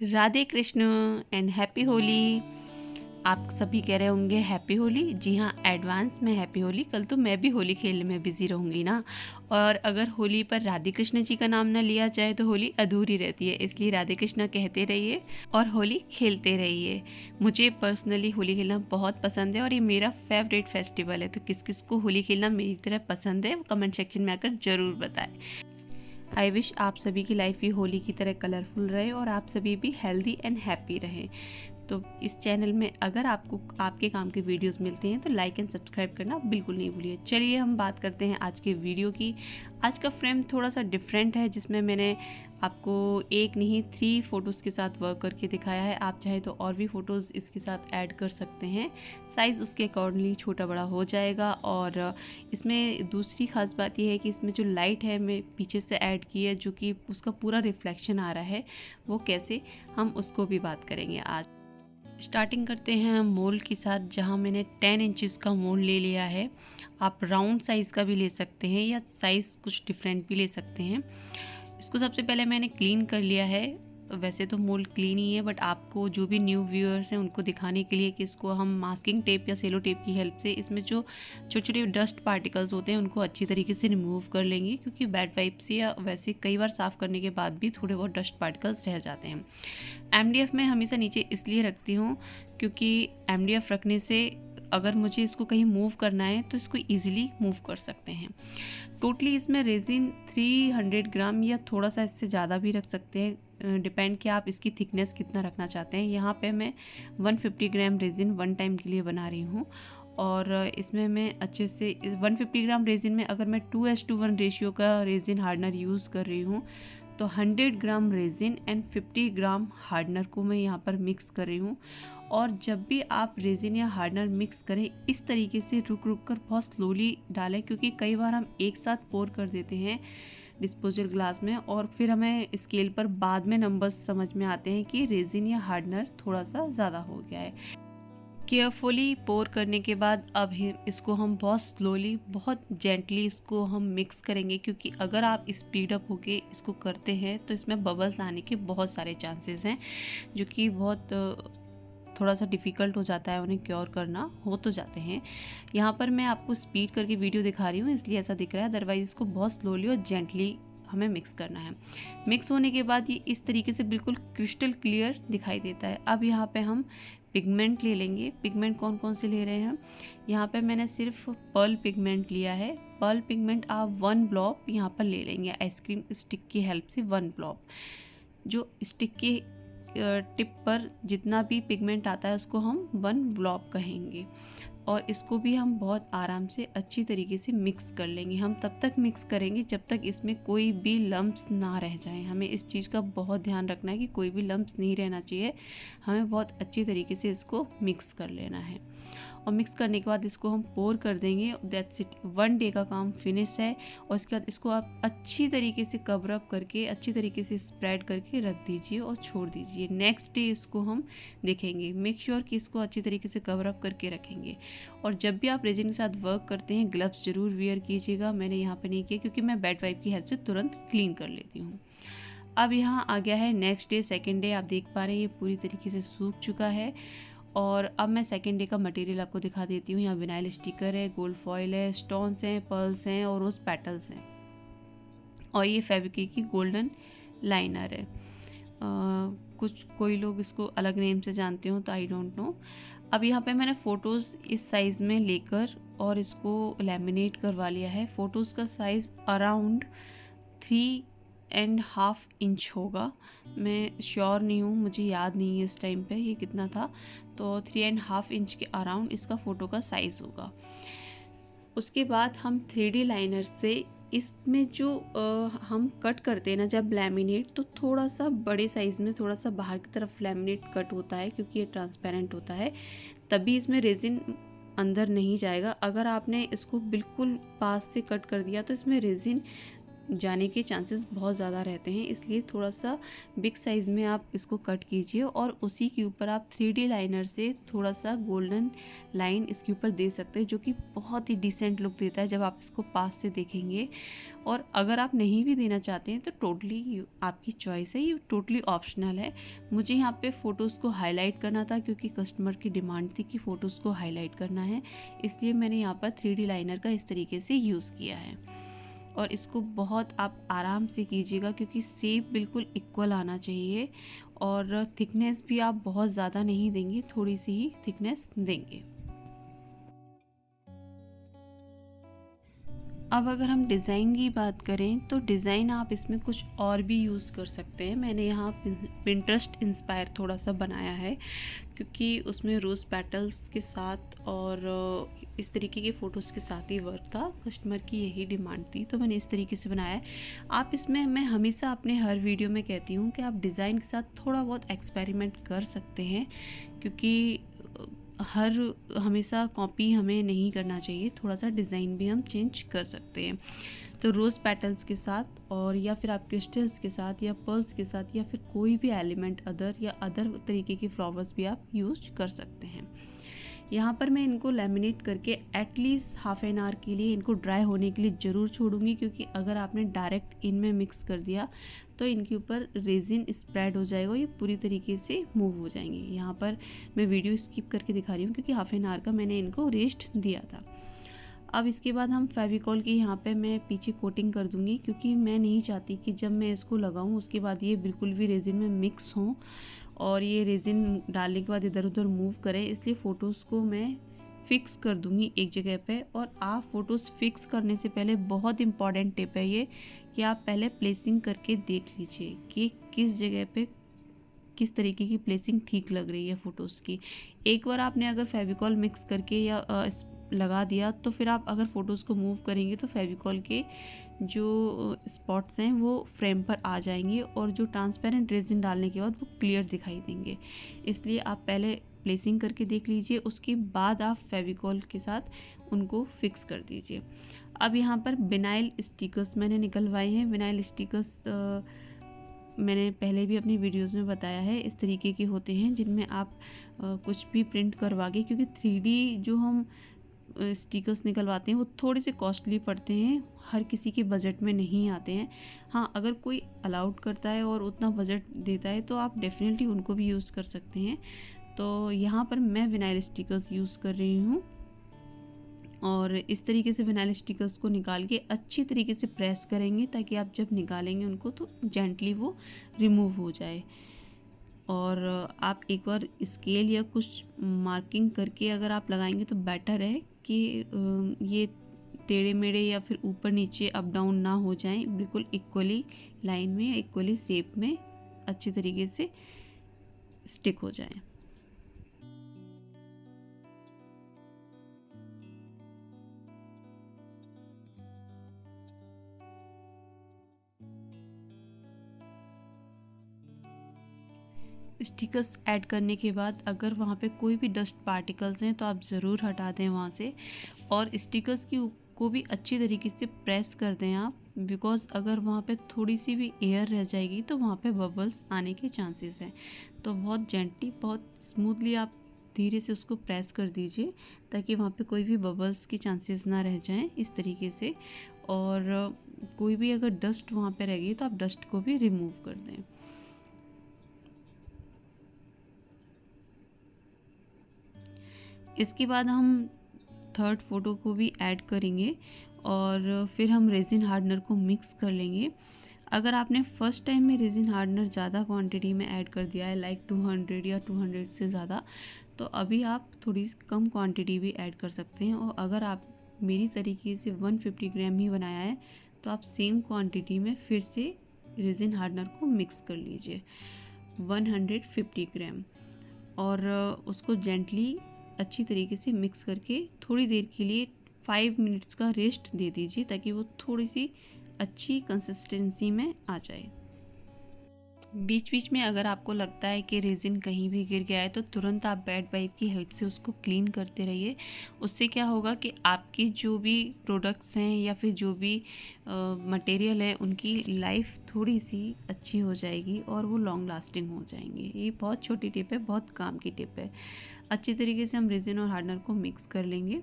Radhe Krishna and happy Holi. आप सभी कह रहे होंगे हैप्पी होली। जी हाँ, एडवांस में हैप्पी होली। कल तो मैं भी होली खेलने में बिज़ी रहूँगी ना, और अगर होली पर राधे कृष्ण जी का नाम ना लिया जाए तो होली अधूरी रहती है। इसलिए राधे कृष्ण कहते रहिए और होली खेलते रहिए। मुझे पर्सनली होली खेलना बहुत पसंद है और ये मेरा फेवरेट फेस्टिवल है। तो किस किस को होली खेलना मेरी तरह पसंद है, कमेंट सेक्शन में आकर ज़रूर बताएं। आई विश आप सभी की लाइफ भी होली की तरह कलरफुल रहे और आप सभी भी हेल्दी एंड हैप्पी रहें। तो इस चैनल में अगर आपको आपके काम के वीडियोस मिलते हैं तो लाइक एंड सब्सक्राइब करना बिल्कुल नहीं भूलिए। चलिए हम बात करते हैं आज के वीडियो की। आज का फ्रेम थोड़ा सा डिफरेंट है, जिसमें मैंने आपको एक नहीं 3 फ़ोटोज़ के साथ वर्क करके दिखाया है। आप चाहे तो और भी फ़ोटोज़ इसके साथ ऐड कर सकते हैं। साइज़ उसके अकॉर्डिंगली छोटा बड़ा हो जाएगा। और इसमें दूसरी ख़ास बात यह है कि इसमें जो लाइट है मैं पीछे से ऐड की है, जो कि उसका पूरा रिफ्लेक्शन आ रहा है। वो कैसे, हम उसको भी बात करेंगे आज। स्टार्टिंग करते हैं मोल्ड के साथ, जहां मैंने 10 इंचेस का मोल्ड ले लिया है। आप राउंड साइज़ का भी ले सकते हैं या साइज़ कुछ डिफरेंट भी ले सकते हैं। इसको सबसे पहले मैंने क्लीन कर लिया है। वैसे तो मोल्ड क्लीन ही है, बट आपको जो भी न्यू व्यूअर्स हैं उनको दिखाने के लिए कि इसको हम मास्किंग टेप या सेलो टेप की हेल्प से इसमें जो छोटे छोटे डस्ट पार्टिकल्स होते हैं उनको अच्छी तरीके से रिमूव कर लेंगे, क्योंकि बैड वाइप से या वैसे कई बार साफ़ करने के बाद भी थोड़े बहुत डस्ट पार्टिकल्स रह जाते हैं। एमडीएफ मैं हमेशा नीचे इसलिए रखती हूँ क्योंकि एमडीएफ रखने से अगर मुझे इसको कहीं मूव करना है तो इसको ईजिली मूव कर सकते हैं। टोटली इसमें रेजिन 300 ग्राम या थोड़ा सा इससे ज़्यादा भी रख सकते हैं, डिपेंड कि आप इसकी थिकनेस कितना रखना चाहते हैं। यहाँ पे मैं 150 ग्राम रेजिन वन टाइम के लिए बना रही हूँ। और इसमें मैं अच्छे से 150 ग्राम रेजिन में अगर मैं 2:1 रेशियो का रेजिन हार्डनर यूज़ कर रही हूँ तो 100 ग्राम रेजिन एंड 50 ग्राम हार्डनर को मैं यहाँ पर मिक्स कर रही हूँ। और जब भी आप रेजिन या हार्डनर मिक्स करें, इस तरीके से रुक रुक कर बहुत स्लोली डालें, क्योंकि कई बार हम एक साथ पोर कर देते हैं डिस्पोजल ग्लास में और फिर हमें स्केल पर बाद में नंबर्स समझ में आते हैं कि रेजिन या हार्डनर थोड़ा सा ज़्यादा हो गया है। केयरफुली पोर करने के बाद अब इसको हम बहुत स्लोली, बहुत जेंटली इसको हम मिक्स करेंगे, क्योंकि अगर आप स्पीड अप होके इसको करते हैं तो इसमें बबल्स आने के बहुत सारे चांसेस हैं, जो कि बहुत थोड़ा सा डिफ़िकल्ट हो जाता है उन्हें क्योर करना, हो तो जाते हैं। यहाँ पर मैं आपको स्पीड करके वीडियो दिखा रही हूँ इसलिए ऐसा दिख रहा है, अदरवाइज़ इसको बहुत स्लोली और जेंटली हमें मिक्स करना है। मिक्स होने के बाद ये इस तरीके से बिल्कुल क्रिस्टल क्लियर दिखाई देता है। अब यहाँ पे हम पिगमेंट ले लेंगे। पिगमेंट कौन कौन से ले रहे हैं हम, यहाँ पे मैंने सिर्फ पर्ल पिगमेंट लिया है। पर्ल पिगमेंट आप 1 ब्लॉब यहाँ पर ले लेंगे, आइसक्रीम स्टिक की हेल्प से 1 ब्लॉब। जो स्टिक की टिप पर जितना भी पिगमेंट आता है उसको हम 1 ब्लॉब कहेंगे। और इसको भी हम बहुत आराम से अच्छी तरीके से मिक्स कर लेंगे। हम तब तक मिक्स करेंगे जब तक इसमें कोई भी लम्प्स ना रह जाएं। हमें इस चीज़ का बहुत ध्यान रखना है कि कोई भी लम्प्स नहीं रहना चाहिए। हमें बहुत अच्छी तरीके से इसको मिक्स कर लेना है। और मिक्स करने के बाद इसको हम पोर कर देंगे। दैट्स इट, 1 डे का काम फिनिश है। और इसके बाद इसको आप अच्छी तरीके से कवर अप करके, अच्छी तरीके से स्प्रेड करके रख दीजिए और छोड़ दीजिए। नेक्स्ट डे इसको हम देखेंगे। मेक श्योर कि इसको अच्छी तरीके से कवर अप करके रखेंगे। और जब भी आप रेजिन के साथ वर्क करते हैं ग्लव्स ज़रूर वेयर कीजिएगा। मैंने यहाँ पर नहीं किया क्योंकि मैं बैड वाइप की हेल्प से तुरंत क्लीन कर लेती हूँ। अब यहाँ आ गया है नेक्स्ट डे, सेकेंड डे। आप देख पा रहे हैं ये पूरी तरीके से सूख चुका है। और अब मैं सेकेंड डे का मटेरियल आपको दिखा देती हूँ। यहाँ विनाइल स्टिकर है, गोल्ड फॉयल है, स्टोन्स हैं, पर्ल्स हैं और रोज पेटल्स हैं। और ये फेविक्विक की गोल्डन लाइनर है। कोई लोग इसको अलग नेम से जानते हो तो आई डोंट नो। अब यहाँ पे मैंने फ़ोटोज़ इस साइज़ में लेकर और इसको लैमिनेट करवा लिया है। फ़ोटोज़ का साइज़ अराउंड 3.5 इंच होगा। मैं श्योर नहीं हूँ, मुझे याद नहीं है इस टाइम पे ये कितना था। तो 3.5 इंच के अराउंड इसका फ़ोटो का साइज़ होगा। उसके बाद हम 3D लाइनर से इसमें जो हम कट करते हैं ना जब लैमिनेट, तो थोड़ा सा बड़े साइज़ में थोड़ा सा बाहर की तरफ लैमिनेट कट होता है, क्योंकि ये ट्रांसपेरेंट होता है, तभी इसमें रेजिन अंदर नहीं जाएगा। अगर आपने इसको बिल्कुल पास से कट कर दिया तो इसमें रेजिन जाने के चांसेस बहुत ज़्यादा रहते हैं, इसलिए थोड़ा सा बिग साइज़ में आप इसको कट कीजिए और उसी के ऊपर आप 3D लाइनर से थोड़ा सा गोल्डन लाइन इसके ऊपर दे सकते हैं, जो कि बहुत ही डिसेंट लुक देता है जब आप इसको पास से देखेंगे। और अगर आप नहीं भी देना चाहते हैं तो टोटली आपकी चॉइस है, ये टोटली ऑप्शनल है। मुझे यहाँ पे फ़ोटोज़ को हाईलाइट करना था क्योंकि कस्टमर की डिमांड थी कि फ़ोटोज़ को हाईलाइट करना है, इसलिए मैंने यहाँ पर 3D लाइनर का इस तरीके से यूज़ किया है। और इसको बहुत आप आराम से कीजिएगा क्योंकि शेप बिल्कुल इक्वल आना चाहिए, और थिकनेस भी आप बहुत ज़्यादा नहीं देंगे, थोड़ी सी ही थिकनेस देंगे। अब अगर हम डिज़ाइन की बात करें तो डिज़ाइन आप इसमें कुछ और भी यूज़ कर सकते हैं। मैंने यहाँ पिंटरेस्ट इंस्पायर थोड़ा सा बनाया है क्योंकि उसमें रोज़ पेटल्स के साथ और इस तरीके के फ़ोटोज़ के साथ ही वर्क था, कस्टमर की यही डिमांड थी, तो मैंने इस तरीके से बनाया है। आप इसमें, मैं हमेशा अपने हर वीडियो में कहती हूँ कि आप डिज़ाइन के साथ थोड़ा बहुत एक्सपेरिमेंट कर सकते हैं, क्योंकि हमेशा कॉपी हमें नहीं करना चाहिए, थोड़ा सा डिज़ाइन भी हम चेंज कर सकते हैं। तो रोज़ पेटल्स के साथ और या फिर आप क्रिस्टल्स के साथ या पर्ल्स के साथ या फिर कोई भी एलिमेंट अदर तरीके के फ्लावर्स भी आप यूज कर सकते हैं। यहाँ पर मैं इनको लैमिनेट करके एटलीस्ट हाफ एन आवर के लिए इनको ड्राई होने के लिए ज़रूर छोड़ूंगी, क्योंकि अगर आपने डायरेक्ट इनमें मिक्स कर दिया तो इनके ऊपर रेजिन स्प्रेड हो जाएगा, ये पूरी तरीके से मूव हो जाएंगे। यहाँ पर मैं वीडियो स्किप करके दिखा रही हूँ क्योंकि हाफ एन आवर का मैंने इनको रेस्ट दिया था। अब इसके बाद हम फेविकॉल की यहाँ पे मैं पीछे कोटिंग कर दूँगी, क्योंकि मैं नहीं चाहती कि जब मैं इसको लगाऊँ उसके बाद ये बिल्कुल भी रेजिन में मिक्स हों और ये रेजिन डालने के बाद इधर उधर मूव करें, इसलिए फ़ोटोज़ को मैं फ़िक्स कर दूँगी एक जगह पे। और आप फ़ोटोज़ फ़िक्स करने से पहले बहुत इंपॉर्टेंट टिप है ये कि आप पहले प्लेसिंग करके देख लीजिए कि किस जगह पे किस तरीके की प्लेसिंग ठीक लग रही है फ़ोटोज़ की। एक बार आपने अगर फेविकॉल मिक्स करके या लगा दिया तो फिर आप अगर फ़ोटोज़ को मूव करेंगे तो फेविकॉल के जो स्पॉट्स हैं वो फ्रेम पर आ जाएंगे और जो ट्रांसपेरेंट रेजिन डालने के बाद वो क्लियर दिखाई देंगे। इसलिए आप पहले प्लेसिंग करके देख लीजिए, उसके बाद आप फेविकॉल के साथ उनको फिक्स कर दीजिए। अब यहाँ पर विनाइल स्टिकर्स मैंने निकलवाए हैं। विनाइल स्टिकर्स मैंने पहले भी अपनी वीडियोस में बताया है, इस तरीके के होते हैं जिनमें आप कुछ भी प्रिंट करवा के, क्योंकि 3D जो हम स्टिकर्स निकलवाते हैं वो थोड़े से कॉस्टली पड़ते हैं, हर किसी के बजट में नहीं आते हैं। हाँ, अगर कोई अलाउड करता है और उतना बजट देता है तो आप डेफिनेटली उनको भी यूज़ कर सकते हैं। तो यहाँ पर मैं विनाइल स्टिकर्स यूज़ कर रही हूँ और इस तरीके से विनाइल स्टिकर्स को निकाल के अच्छी तरीके से प्रेस करेंगे ताकि आप जब निकालेंगे उनको तो जेंटली वो रिमूव हो जाए। और आप एक बार स्केल या कुछ मार्किंग करके अगर आप लगाएंगे तो बेटर है कि ये टेढ़े मेढ़े या फिर ऊपर नीचे अप डाउन ना हो जाएं, बिल्कुल इक्वली लाइन में, इक्वली शेप में अच्छी तरीके से स्टिक हो जाएं। स्टिकर्स ऐड करने के बाद अगर वहाँ पे कोई भी डस्ट पार्टिकल्स हैं तो आप ज़रूर हटा दें वहाँ से, और स्टिकर्स को भी अच्छी तरीके से प्रेस कर दें आप, बिकॉज़ अगर वहाँ पे थोड़ी सी भी एयर रह जाएगी तो वहाँ पे बबल्स आने के चांसेस हैं। तो बहुत जेंटली, बहुत स्मूथली आप धीरे से उसको प्रेस कर दीजिए ताकि वहाँ पे कोई भी बबल्स के चांसेस ना रह जाएं इस तरीके से। और कोई भी अगर डस्ट वहाँ पे रह गई तो आप डस्ट को भी रिमूव कर दें। इसके बाद हम थर्ड फ़ोटो को भी ऐड करेंगे और फिर हम रेजिन हार्डनर को मिक्स कर लेंगे। अगर आपने फ़र्स्ट टाइम में रेजिन हार्डनर ज़्यादा क्वांटिटी में ऐड कर दिया है, लाइक 200 या 200 से ज़्यादा, तो अभी आप थोड़ी कम क्वांटिटी भी ऐड कर सकते हैं। और अगर आप मेरी तरीके से 150 ग्राम ही बनाया है तो आप सेम क्वांटिटी में फिर से रेजिन हार्डनर को मिक्स कर लीजिए 150 ग्राम, और उसको जेंटली अच्छी तरीके से मिक्स करके थोड़ी देर के लिए 5 मिनट्स का रेस्ट दे दीजिए ताकि वो थोड़ी सी अच्छी कंसिस्टेंसी में आ जाए। बीच बीच में अगर आपको लगता है कि रेज़िन कहीं भी गिर गया है तो तुरंत आप वेट वाइप की हेल्प से उसको क्लीन करते रहिए। उससे क्या होगा कि आपकी जो भी प्रोडक्ट्स हैं या फिर जो भी मटेरियल है उनकी लाइफ थोड़ी सी अच्छी हो जाएगी और वो लॉन्ग लास्टिंग हो जाएंगे। ये बहुत छोटी टिप है, बहुत काम की टिप है। अच्छी तरीके से हम रेज़िन और हार्डनर को मिक्स कर लेंगे।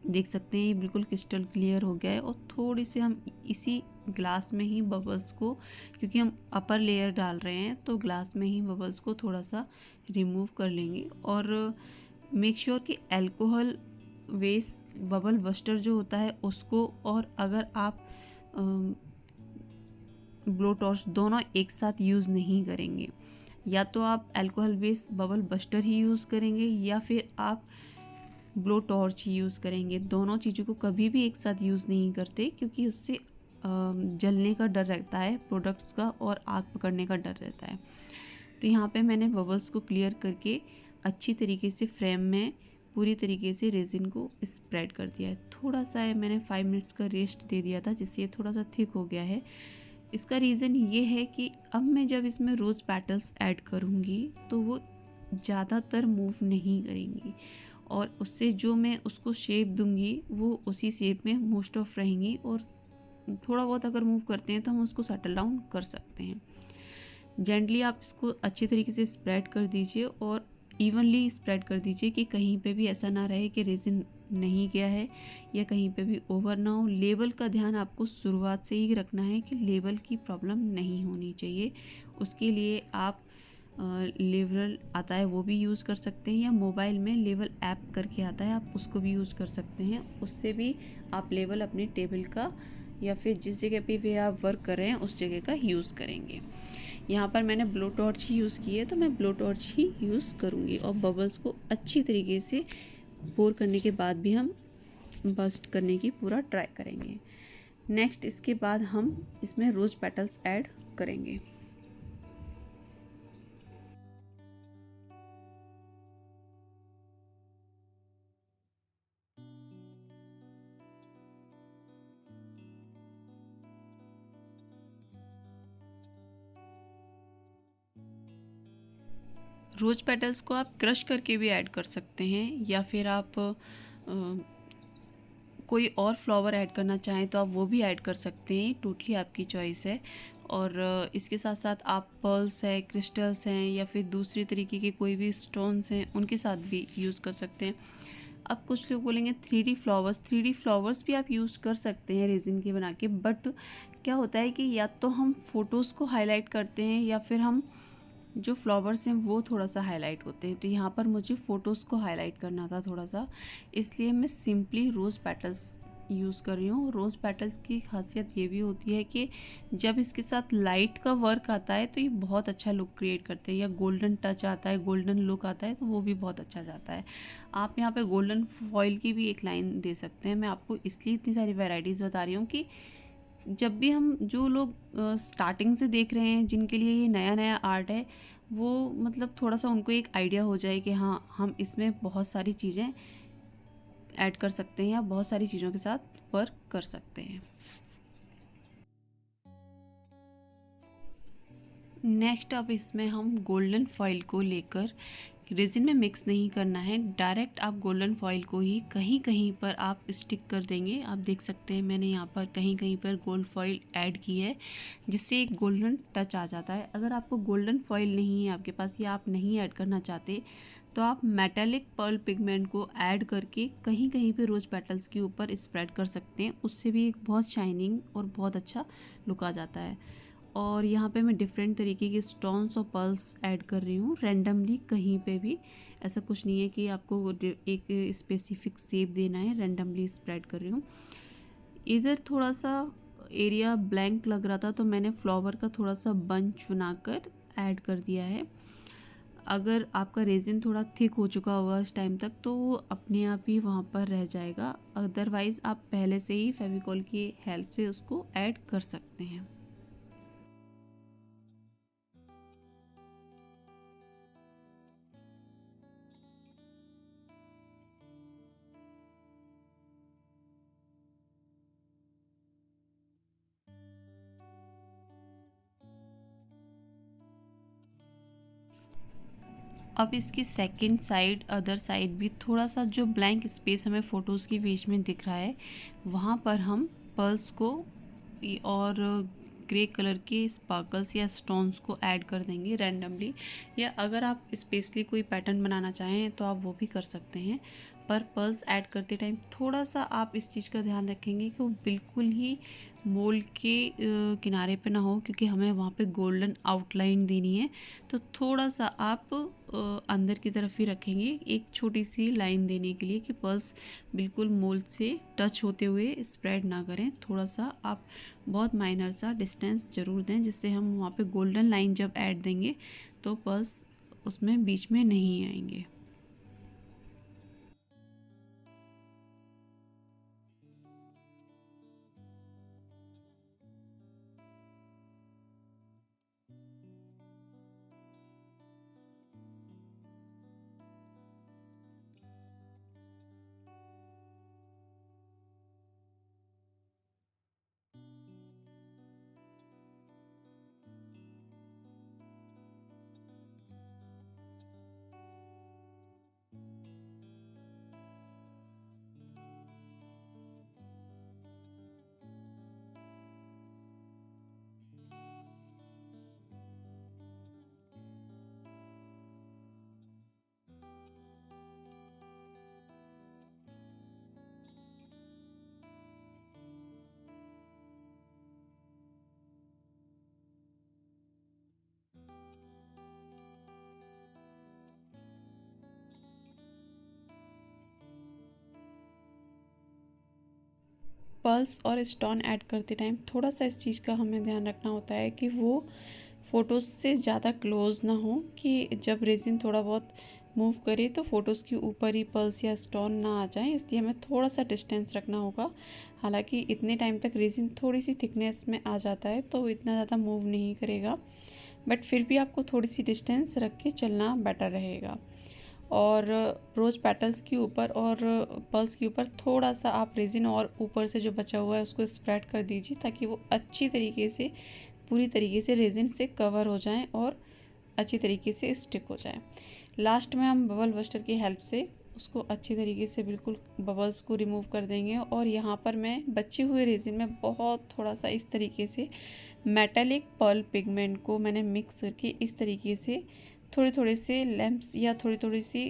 देख सकते हैं ये बिल्कुल क्रिस्टल क्लियर हो गया है। और थोड़ी से हम इसी ग्लास में ही बबल्स को, क्योंकि हम अपर लेयर डाल रहे हैं तो ग्लास में ही बबल्स को थोड़ा सा रिमूव कर लेंगे। और मेक श्योर कि अल्कोहल वेस्ट बबल बस्टर जो होता है उसको, और अगर आप ब्लो टॉर्च दोनों एक साथ यूज़ नहीं करेंगे, या तो आप अल्कोहल बेस्ड बबल बस्टर ही यूज़ करेंगे या फिर आप ब्लो टॉर्च यूज़ करेंगे। दोनों चीज़ों को कभी भी एक साथ यूज़ नहीं करते, क्योंकि उससे जलने का डर रहता है प्रोडक्ट्स का और आग पकड़ने का डर रहता है। तो यहाँ पे मैंने बबल्स को क्लियर करके अच्छी तरीके से फ्रेम में पूरी तरीके से रेज़िन को स्प्रेड कर दिया है। थोड़ा सा है, मैंने 5 मिनट्स का रेस्ट दे दिया था जिससे ये थोड़ा सा थिक हो गया है। इसका रीज़न ये है कि अब मैं जब इसमें रोज़ पेटल्स ऐड करूँगी तो वो ज़्यादातर मूव नहीं करेंगी, और उससे जो मैं उसको शेप दूंगी वो उसी शेप में मोस्ट ऑफ रहेंगी। और थोड़ा बहुत अगर मूव करते हैं तो हम उसको सेटल डाउन कर सकते हैं। जेंटली आप इसको अच्छी तरीके से स्प्रेड कर दीजिए और इवनली स्प्रेड कर दीजिए कि कहीं पे भी ऐसा ना रहे कि रेज़िन नहीं गया है या कहीं पे भी ओवर ना हो। लेबल का ध्यान आपको शुरुआत से ही रखना है कि लेबल की प्रॉब्लम नहीं होनी चाहिए। उसके लिए आप लेवल आता है वो भी यूज़ कर सकते हैं, या मोबाइल में लेवल ऐप करके आता है आप उसको भी यूज़ कर सकते हैं। उससे भी आप लेवल अपने टेबल का या फिर जिस जगह पे भी आप वर्क कर रहे हैं उस जगह का यूज़ करेंगे। यहाँ पर मैंने ब्लो टॉर्च ही यूज़ की है तो मैं ब्लो टॉर्च ही यूज़ करूँगी। और बबल्स को अच्छी तरीके से पोर करने के बाद भी हम बस्ट करने की पूरा ट्राई करेंगे। नेक्स्ट इसके बाद हम इसमें रोज़ पेटल्स ऐड करेंगे। रोज़ पेटल्स को आप क्रश करके भी ऐड कर सकते हैं, या फिर आप कोई और फ्लावर ऐड करना चाहें तो आप वो भी ऐड कर सकते हैं। टोटली आपकी चॉइस है। और इसके साथ साथ आप पर्ल्स है, क्रिस्टल्स हैं, या फिर दूसरी तरीके के कोई भी स्टोन्स हैं उनके साथ भी यूज़ कर सकते हैं। अब कुछ लोग बोलेंगे 3D फ्लावर्स, 3D फ्लावर्स भी आप यूज़ कर सकते हैं रेजिन के बना के। बट क्या होता है कि या तो हम फ़ोटोज़ को हाईलाइट करते हैं या फिर हम जो फ्लावर्स हैं वो थोड़ा सा हाईलाइट होते हैं। तो यहाँ पर मुझे फ़ोटोज़ को हाईलाइट करना था थोड़ा सा, इसलिए मैं सिंपली रोज़ पेटल्स यूज़ कर रही हूँ। रोज़ पेटल्स की खासियत ये भी होती है कि जब इसके साथ लाइट का वर्क आता है तो ये बहुत अच्छा लुक क्रिएट करते हैं, या गोल्डन टच आता है, गोल्डन लुक आता है तो वो भी बहुत अच्छा जाता है। आप यहाँ पे गोल्डन फॉइल की भी एक लाइन दे सकते हैं। मैं आपको इसलिए इतनी सारी वेराइटीज़ बता रही हूँ कि जब भी हम, जो लोग स्टार्टिंग से देख रहे हैं जिनके लिए ये नया नया आर्ट है, वो मतलब थोड़ा सा उनको एक आइडिया हो जाए कि हाँ हम इसमें बहुत सारी चीज़ें ऐड कर सकते हैं या बहुत सारी चीज़ों के साथ वर्क कर सकते हैं। नेक्स्ट अब इसमें हम गोल्डन फॉइल को लेकर, रेजिन में मिक्स नहीं करना है, डायरेक्ट आप गोल्डन फॉइल को ही कहीं कहीं पर आप स्टिक कर देंगे। आप देख सकते हैं मैंने यहाँ पर कहीं कहीं पर गोल्ड फॉइल ऐड की है जिससे एक गोल्डन टच आ जाता है। अगर आपको गोल्डन फॉइल नहीं है आपके पास या आप नहीं ऐड करना चाहते तो आप मेटालिक पर्ल पिगमेंट को ऐड करके कहीं कहीं पे रोज़ पेटल्स के ऊपर स्प्रेड कर सकते हैं। उससे भी एक बहुत शाइनिंग और बहुत अच्छा लुक आ जाता है। और यहाँ पे मैं डिफरेंट तरीके के स्टोन्स और पर्ल्स ऐड कर रही हूँ रैंडमली कहीं पे भी। ऐसा कुछ नहीं है कि आपको एक स्पेसिफिक शेप देना है, रैंडमली स्प्रेड कर रही हूँ। इधर थोड़ा सा एरिया ब्लैंक लग रहा था तो मैंने फ्लावर का थोड़ा सा बंच बनाकर ऐड कर दिया है। अगर आपका रेजिन थोड़ा थिक हो चुका होगा इस टाइम तक तो वो अपने आप ही वहाँ पर रह जाएगा, अदरवाइज़ आप पहले से ही फेविकॉल की हेल्प से उसको ऐड कर सकते हैं। अब इसकी सेकंड साइड, अदर साइड भी थोड़ा सा जो ब्लैंक स्पेस हमें फ़ोटोज़ के बीच में दिख रहा है, वहाँ पर हम पर्ल्स को और ग्रे कलर के स्पार्कल्स या स्टोन्स को ऐड कर देंगे रैंडमली, या अगर आप स्पेशली कोई पैटर्न बनाना चाहें तो आप वो भी कर सकते हैं। पर पर्ल्स ऐड करते टाइम थोड़ा सा आप इस चीज़ का ध्यान रखेंगे कि वो बिल्कुल ही मोल्ड के किनारे पे ना हो, क्योंकि हमें वहाँ पे गोल्डन आउटलाइन देनी है। तो थोड़ा सा आप अंदर की तरफ ही रखेंगे, एक छोटी सी लाइन देने के लिए कि पर्ल्स बिल्कुल मोल्ड से टच होते हुए स्प्रेड ना करें। थोड़ा सा आप बहुत माइनर सा डिस्टेंस ज़रूर दें, जिससे हम वहाँ पे गोल्डन लाइन जब ऐड देंगे तो पर्ल्स उसमें बीच में नहीं आएंगे। पर्ल्स और स्टोन ऐड करते टाइम थोड़ा सा इस चीज़ का हमें ध्यान रखना होता है कि वो फ़ोटोज़ से ज़्यादा क्लोज़ ना हो, कि जब रेजिन थोड़ा बहुत मूव करे तो फ़ोटोज़ के ऊपर ही पर्ल्स या स्टोन ना आ जाएं, इसलिए हमें थोड़ा सा डिस्टेंस रखना होगा। हालांकि इतने टाइम तक रेजिन थोड़ी सी थिकनेस में आ जाता है तो इतना ज़्यादा मूव नहीं करेगा, बट फिर भी आपको थोड़ी सी डिस्टेंस रख के चलना बेटर रहेगा। और रोज़ पेटल्स के ऊपर और पर्ल्स के ऊपर थोड़ा सा आप रेजिन और ऊपर से जो बचा हुआ है उसको स्प्रेड कर दीजिए, ताकि वो अच्छी तरीके से, पूरी तरीके से रेजिन से कवर हो जाएं और अच्छी तरीके से स्टिक हो जाए। लास्ट में हम बबल बस्टर की हेल्प से उसको अच्छी तरीके से बिल्कुल बबल्स को रिमूव कर देंगे। और यहाँ पर मैं बचे हुए रेजिन में बहुत थोड़ा सा इस तरीके से मेटालिक पर्ल पिगमेंट को मैंने मिक्स करके इस तरीके से थोड़े थोड़े से लैंप्स या थोड़ी थोड़ी सी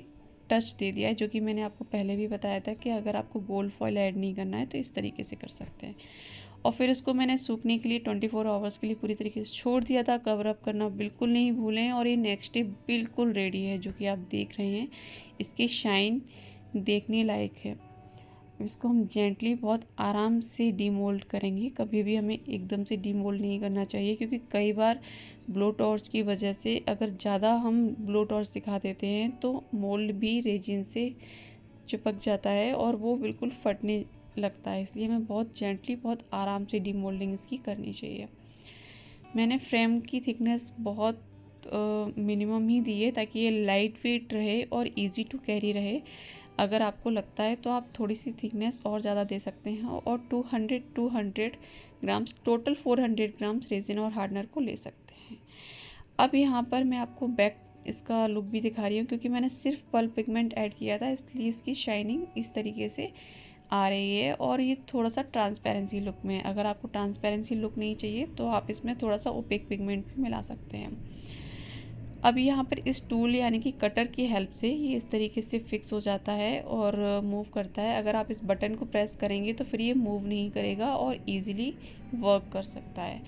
टच दे दिया है, जो कि मैंने आपको पहले भी बताया था कि अगर आपको गोल्ड फॉयल ऐड नहीं करना है तो इस तरीके से कर सकते हैं। और फिर इसको मैंने सूखने के लिए 24 आवर्स के लिए पूरी तरीके से छोड़ दिया था। कवर अप करना बिल्कुल नहीं भूलें। और ये नेक्स्ट डे बिल्कुल रेडी है, जो कि आप देख रहे हैं। इसकी शाइन देखने लायक है। इसको हम जेंटली बहुत आराम से डीमोल्ड करेंगे। कभी भी हमें एकदम से डीमोल्ड नहीं करना चाहिए, क्योंकि कई बार ब्लो टॉर्च की वजह से अगर ज़्यादा हम ब्लो टॉर्च दिखा देते हैं तो मोल्ड भी रेजिन से चिपक जाता है और वो बिल्कुल फटने लगता है। इसलिए हमें बहुत जेंटली, बहुत आराम से डीमोल्डिंग इसकी करनी चाहिए। मैंने फ्रेम की थिकनेस बहुत मिनिमम ही दी है, ताकि ये लाइट वेट रहे और इजी टू कैरी रहे। अगर आपको लगता है तो आप थोड़ी सी थिकनेस और ज़्यादा दे सकते हैं और 200 ग्राम्स, टोटल 400 ग्राम्स रेजिन और हार्डनर को ले सकते हैं। अब यहाँ पर मैं आपको बैक इसका लुक भी दिखा रही हूँ, क्योंकि मैंने सिर्फ पर्ल पिगमेंट ऐड किया था, इसलिए इसकी शाइनिंग इस तरीके से आ रही है। और ये थोड़ा सा ट्रांसपेरेंसी लुक में है। अगर आपको ट्रांसपेरेंसी लुक नहीं चाहिए तो आप इसमें थोड़ा सा ओपेक पिगमेंट भी मिला सकते हैं। अब यहाँ पर इस टूल यानी कि कटर की हेल्प से ये इस तरीके से फिक्स हो जाता है और मूव करता है। अगर आप इस बटन को प्रेस करेंगे तो फिर ये मूव नहीं करेगा और इजीली वर्क कर सकता है।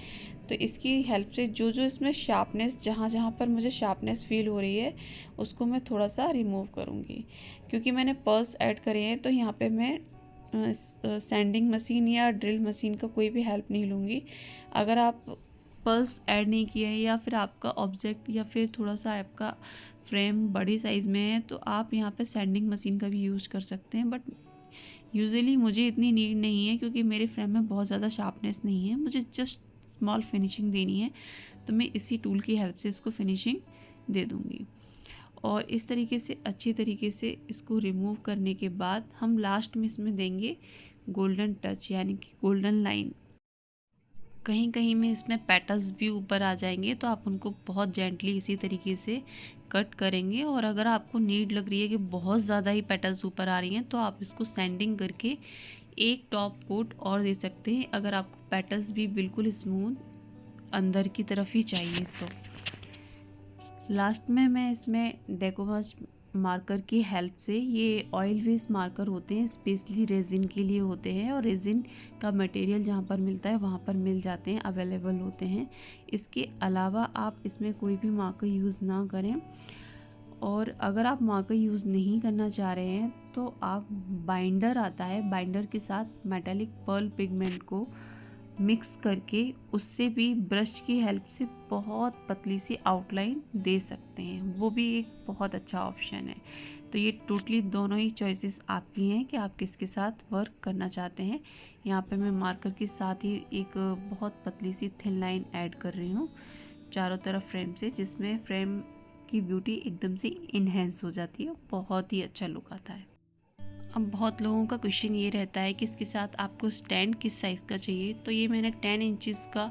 तो इसकी हेल्प से जो जो इसमें शार्पनेस, जहाँ जहाँ पर मुझे शार्पनेस फील हो रही है उसको मैं थोड़ा सा रिमूव करूँगी। क्योंकि मैंने पर्ल्स ऐड करे हैं तो यहाँ पर मैं सैंडिंग मशीन या ड्रिल मशीन का कोई भी हेल्प नहीं लूँगी। अगर आप पर्ल्स ऐड नहीं किए हैं या फिर आपका ऑब्जेक्ट या फिर थोड़ा सा आपका फ्रेम बड़ी साइज़ में है तो आप यहाँ पे सैंडिंग मशीन का भी यूज़ कर सकते हैं। बट यूजुअली मुझे इतनी नीड नहीं है, क्योंकि मेरे फ्रेम में बहुत ज़्यादा शार्पनेस नहीं है, मुझे जस्ट स्मॉल फिनिशिंग देनी है। तो मैं इसी टूल की हेल्प से इसको फिनिशिंग दे दूँगी। और इस तरीके से अच्छी तरीके से इसको रिमूव करने के बाद हम लास्ट में इसमें देंगे गोल्डन टच, यानी कि गोल्डन लाइन। कहीं कहीं में इसमें पेटल्स भी ऊपर आ जाएंगे, तो आप उनको बहुत जेंटली इसी तरीके से कट करेंगे। और अगर आपको नीड लग रही है कि बहुत ज़्यादा ही पेटल्स ऊपर आ रही हैं, तो आप इसको सैंडिंग करके एक टॉप कोट और दे सकते हैं, अगर आपको पेटल्स भी बिल्कुल स्मूथ अंदर की तरफ ही चाहिए तो। लास्ट में मैं इसमें डेकोवाश मार्कर की हेल्प से, ये ऑयल बेस्ड मार्कर होते हैं, स्पेशली रेजिन के लिए होते हैं, और रेजिन का मटेरियल जहाँ पर मिलता है वहाँ पर मिल जाते हैं, अवेलेबल होते हैं। इसके अलावा आप इसमें कोई भी मार्कर यूज़ ना करें। और अगर आप मार्कर यूज़ नहीं करना चाह रहे हैं तो आप बाइंडर आता है, बाइंडर के साथ मेटालिक पर्ल पिगमेंट को मिक्स करके उससे भी ब्रश की हेल्प से बहुत पतली सी आउटलाइन दे सकते हैं, वो भी एक बहुत अच्छा ऑप्शन है। तो ये टोटली दोनों ही चॉइसेस आपकी हैं कि आप किसके साथ वर्क करना चाहते हैं। यहाँ पे मैं मार्कर के साथ ही एक बहुत पतली सी थिन लाइन ऐड कर रही हूँ चारों तरफ फ्रेम से, जिसमें फ्रेम की ब्यूटी एकदम से इन्हेंस हो जाती है, बहुत ही अच्छा लुक आता है। अब बहुत लोगों का क्वेश्चन ये रहता है कि इसके साथ आपको स्टैंड किस साइज़ का चाहिए, तो ये मैंने 10 इंचज़ का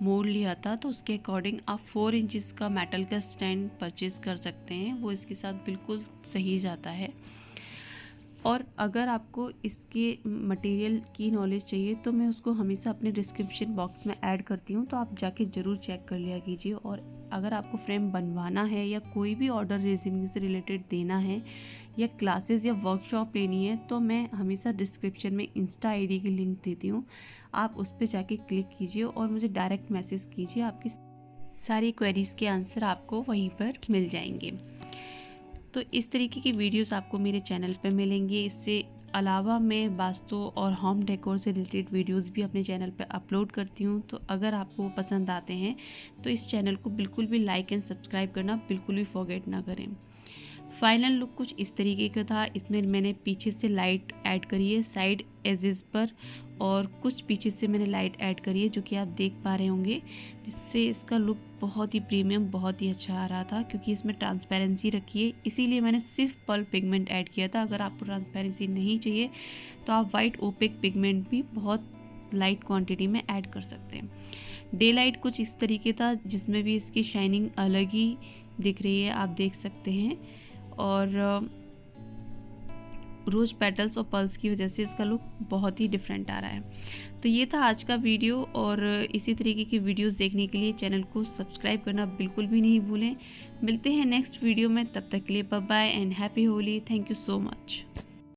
मोड़ लिया था, तो उसके अकॉर्डिंग आप 4 इंचज़ का मेटल का स्टैंड परचेज़ कर सकते हैं, वो इसके साथ बिल्कुल सही जाता है। और अगर आपको इसके मटेरियल की नॉलेज चाहिए तो मैं उसको हमेशा अपने डिस्क्रिप्शन बॉक्स में ऐड करती हूँ, तो आप जाके ज़रूर चेक कर लिया कीजिए। और अगर आपको फ्रेम बनवाना है या कोई भी ऑर्डर रेजिन से रिलेटेड देना है या क्लासेस या वर्कशॉप लेनी है, तो मैं हमेशा डिस्क्रिप्शन में इंस्टा आईडी की लिंक देती हूँ, आप उस पर जाके क्लिक कीजिए और मुझे डायरेक्ट मैसेज कीजिए, आपकी सारी क्वेरीज़ के आंसर आपको वहीं पर मिल जाएंगे। तो इस तरीके की वीडियोस आपको मेरे चैनल पे मिलेंगे। इससे अलावा मैं वास्तु और होम डेकोर से रिलेटेड वीडियोस भी अपने चैनल पे अपलोड करती हूँ, तो अगर आपको पसंद आते हैं तो इस चैनल को बिल्कुल भी लाइक एंड सब्सक्राइब करना बिल्कुल भी फॉरगेट ना करें। फाइनल लुक कुछ इस तरीके का था। इसमें मैंने पीछे से लाइट ऐड करी है साइड एजेस पर, और कुछ पीछे से मैंने लाइट ऐड करी है जो कि आप देख पा रहे होंगे, जिससे इसका लुक बहुत ही प्रीमियम, बहुत ही अच्छा आ रहा था। क्योंकि इसमें ट्रांसपेरेंसी रखी है, इसीलिए मैंने सिर्फ पर्ल पिगमेंट ऐड किया था। अगर आपको ट्रांसपेरेंसी नहीं चाहिए तो आप वाइट ओपेक पिगमेंट भी बहुत लाइट क्वांटिटी में ऐड कर सकते हैं। डे लाइट कुछ इस तरीके था, जिसमें भी इसकी शाइनिंग अलग ही दिख रही है, आप देख सकते हैं। और रोज पेटल्स और पल्स की वजह से इसका लुक बहुत ही डिफरेंट आ रहा है। तो ये था आज का वीडियो, और इसी तरीके की वीडियोस देखने के लिए चैनल को सब्सक्राइब करना बिल्कुल भी नहीं भूलें। मिलते हैं नेक्स्ट वीडियो में, तब तक के लिए bye bye and happy Holi. Thank you so much.